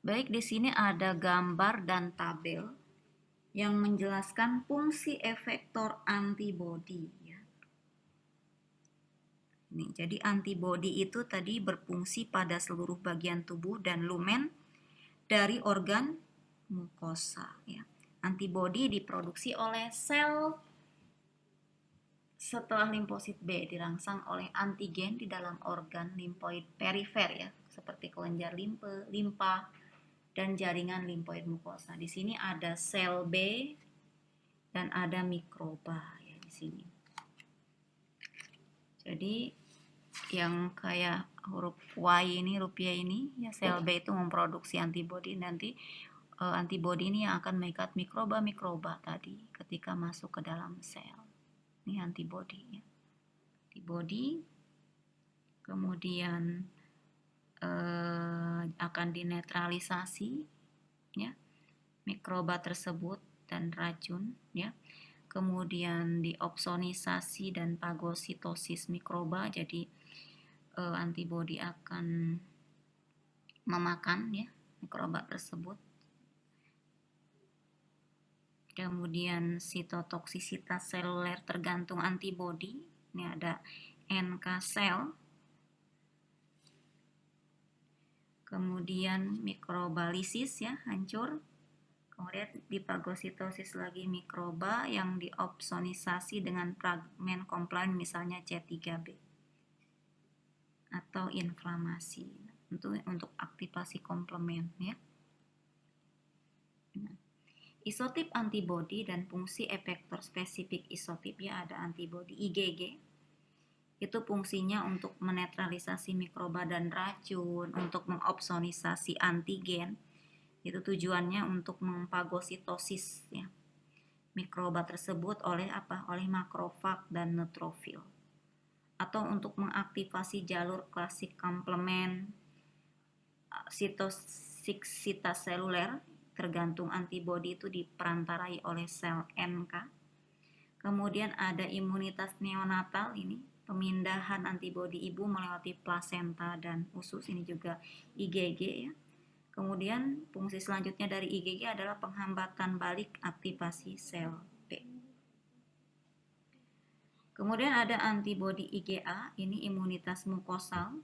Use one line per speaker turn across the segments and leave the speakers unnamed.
Baik, di sini ada gambar dan tabel yang menjelaskan fungsi efektor antibodi ya. Nih, jadi antibodi itu tadi berfungsi pada seluruh bagian tubuh dan lumen dari organ mukosa ya. Antibodi diproduksi oleh sel setelah limfosit B dirangsang oleh antigen di dalam organ limfoid perifer ya, seperti kelenjar limpa dan jaringan limfoid mukosa. Di sini ada sel B dan ada mikroba ya di sini. Jadi yang kayak huruf Y ini, huruf Y ini, ya sel B itu memproduksi antibodi. Nanti antibodi ini yang akan mengikat mikroba-mikroba tadi ketika masuk ke dalam sel. Ini antibodi ya. Antibodi kemudian akan dinetralisasi ya mikroba tersebut dan racun ya. Kemudian diopsonisasi dan fagositosis mikroba, jadi antibodi akan memakan ya mikroba tersebut. Kemudian sitotoksisitas seluler tergantung antibodi. Ini ada NK sel. Kemudian mikrobalisis ya, hancur. Kemudian difagositosis lagi mikroba yang diopsonisasi dengan fragmen komplement misalnya C3b. Atau inflamasi untuk aktivasi komplement ya. Isotip antibodi dan fungsi efektor spesifik isotip ya, ada antibodi IgG. Itu fungsinya untuk menetralisasi mikroba dan racun, untuk mengopsonisasi antigen. Itu tujuannya untuk memfagositosis ya mikroba tersebut oleh apa? Oleh makrofag dan neutrofil. Atau untuk mengaktifasi jalur klasik komplement sitositas seluler tergantung antibodi itu diperantarai oleh sel NK. Kemudian ada imunitas neonatal, ini pemindahan antibodi ibu melewati plasenta dan usus, ini juga IgG ya. Kemudian fungsi selanjutnya dari IgG adalah penghambatan balik aktivasi sel B. Kemudian ada antibodi IgA, ini imunitas mukosal.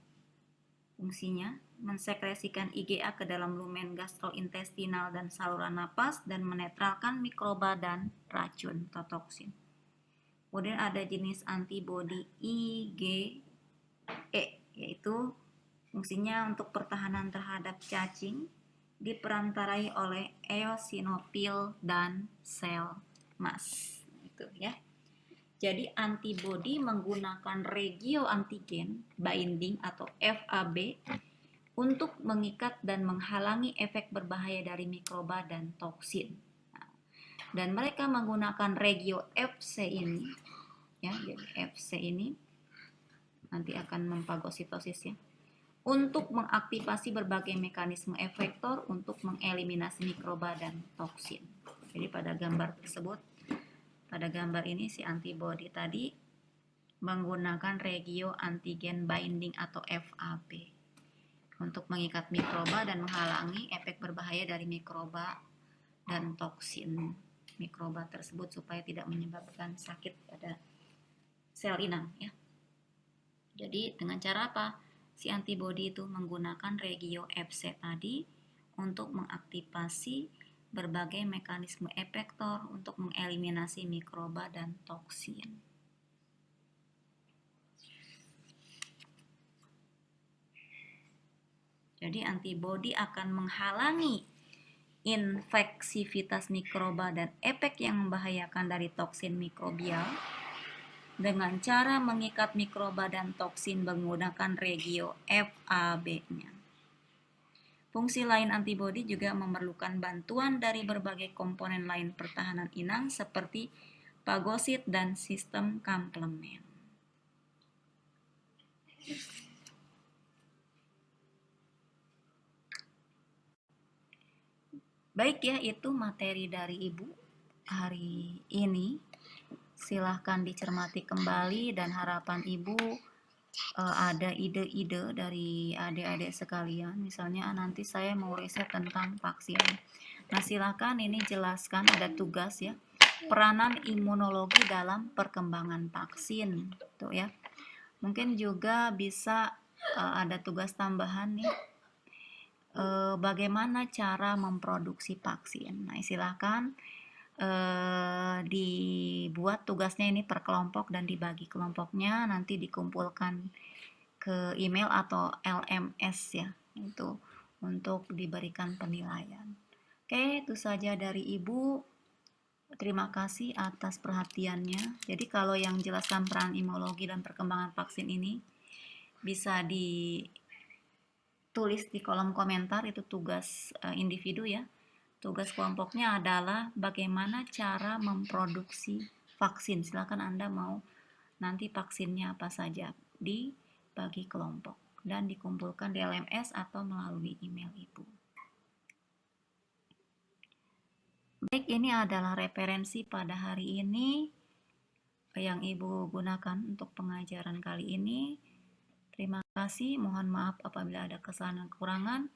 Fungsinya mensekresikan IgA ke dalam lumen gastrointestinal dan saluran napas dan menetralkan mikroba dan racun atau toksin. Kemudian ada jenis antibodi IgE, yaitu fungsinya untuk pertahanan terhadap cacing, diperantarai oleh eosinofil dan sel mas. Itu ya. Jadi antibodi menggunakan regioantigen binding atau FAB untuk mengikat dan menghalangi efek berbahaya dari mikroba dan toksin. Dan mereka menggunakan regio FC ini ya, jadi FC ini nanti akan memfagositosis ya, untuk mengaktifasi berbagai mekanisme efektor untuk mengeliminasi mikroba dan toksin. Jadi pada gambar tersebut, pada gambar ini si antibodi tadi menggunakan regio antigen binding atau FAB untuk mengikat mikroba dan menghalangi efek berbahaya dari mikroba dan toksin mikroba tersebut supaya tidak menyebabkan sakit pada sel inang ya. Jadi dengan cara apa? Si antibodi itu menggunakan regio FC tadi untuk mengaktifasi berbagai mekanisme efektor untuk mengeliminasi mikroba dan toksin. Jadi antibodi akan menghalangi infeksivitas mikroba dan efek yang membahayakan dari toksin mikrobial dengan cara mengikat mikroba dan toksin menggunakan regio FAB-nya. Fungsi lain antibodi juga memerlukan bantuan dari berbagai komponen lain pertahanan inang seperti fagosit dan sistem komplement. Baik ya, itu materi dari Ibu hari ini. Silahkan dicermati kembali dan harapan Ibu ada ide-ide dari adik-adik sekalian, misalnya nanti saya mau riset tentang vaksin. Nah, silakan ini jelaskan, ada tugas ya, peranan imunologi dalam perkembangan vaksin, tuh ya. Mungkin juga bisa ada tugas tambahan nih, bagaimana cara memproduksi vaksin. Nah, silakan dibuat tugasnya ini per kelompok dan dibagi kelompoknya, nanti dikumpulkan ke email atau LMS ya, itu untuk diberikan penilaian. Oke, itu saja dari Ibu. Terima kasih atas perhatiannya. Jadi kalau yang jelaskan peran imunologi dan perkembangan vaksin ini bisa ditulis di kolom komentar, itu tugas individu ya. Tugas kelompoknya adalah bagaimana cara memproduksi vaksin. Silakan Anda mau nanti vaksinnya apa saja, dibagi kelompok dan dikumpulkan di LMS atau melalui email Ibu. Baik, ini adalah referensi pada hari ini yang Ibu gunakan untuk pengajaran kali ini. Terima kasih, mohon maaf apabila ada kesalahan dan kekurangan.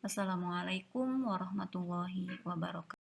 Wassalamualaikum warahmatullahi wabarakatuh.